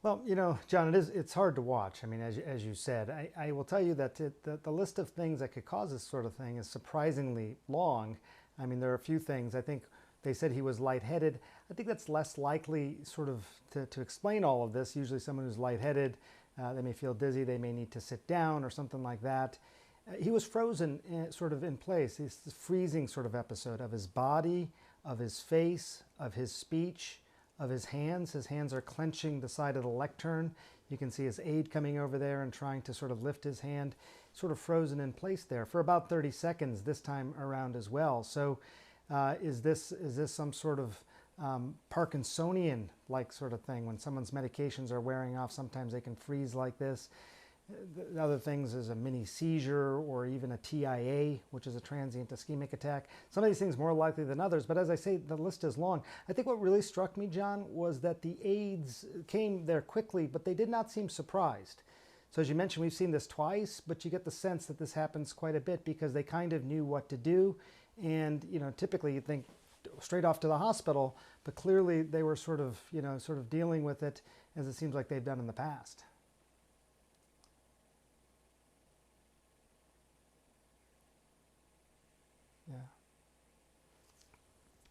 Well, John, it's hard to watch. I mean, as you said, I will tell you that the list of things that could cause this sort of thing is surprisingly long. I mean, there are a few things. I think they said he was lightheaded. I think that's less likely sort of to explain all of this. Usually someone who's lightheaded, they may feel dizzy, they may need to sit down or something like that. He was frozen sort of in place. This freezing sort of episode of his body, of his face, of his speech, of his hands. His hands are clenching the side of the lectern. You can see his aide coming over there and trying to sort of lift his hand, sort of frozen in place there for about 30 seconds this time around as well. So is this some sort of Parkinsonian-like sort of thing? When someone's medications are wearing off, sometimes they can freeze like this. The other things is a mini seizure or even a TIA, which is a transient ischemic attack. Some of these things more likely than others, but as I say, the list is long. I think what really struck me, John, was that the aides came there quickly, but they did not seem surprised. So as you mentioned, we've seen this twice, but you get the sense that this happens quite a bit because they kind of knew what to do. And, typically you think straight off to the hospital, but clearly they were sort of dealing with it as it seems like they've done in the past. Yeah.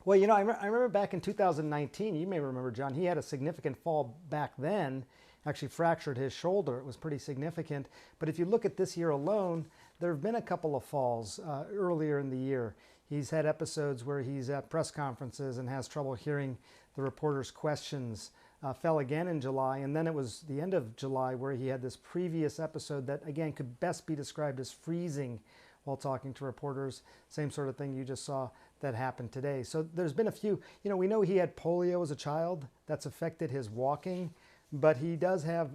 Well, I remember back in 2019, you may remember, John, he had a significant fall back then, actually fractured his shoulder. It was pretty significant. But if you look at this year alone, there have been a couple of falls earlier in the year. He's had episodes where he's at press conferences and has trouble hearing the reporters' questions. Fell again in July, and then it was the end of July where he had this previous episode that, again, could best be described as freezing while talking to reporters. Same sort of thing you just saw that happened today. So there's been a few. We know he had polio as a child. That's affected his walking, but he does have,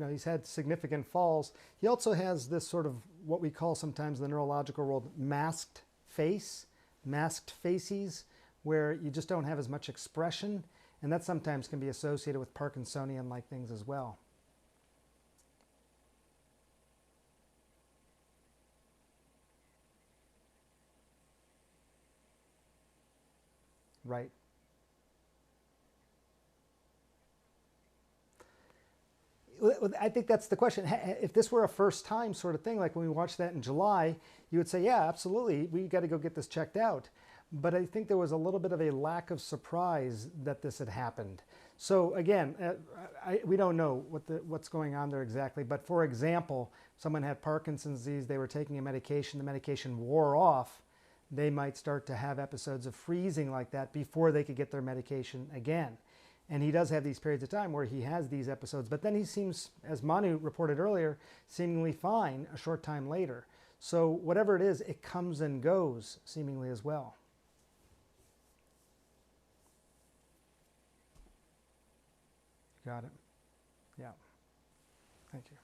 he's had significant falls. He also has this sort of what we call sometimes in the neurological world masked face, masked facies, where you just don't have as much expression. And that sometimes can be associated with Parkinsonian-like things as well. Right. I think that's the question. If this were a first time sort of thing, like when we watched that in July, you would say, yeah, absolutely, we got to go get this checked out. But I think there was a little bit of a lack of surprise that this had happened. So again, we don't know what's going on there exactly. But for example, someone had Parkinson's disease, they were taking a medication, the medication wore off, they might start to have episodes of freezing like that before they could get their medication again. And he does have these periods of time where he has these episodes, but then he seems, as Manu reported earlier, seemingly fine a short time later. So whatever it is, it comes and goes seemingly as well. Got it. Yeah. Thank you.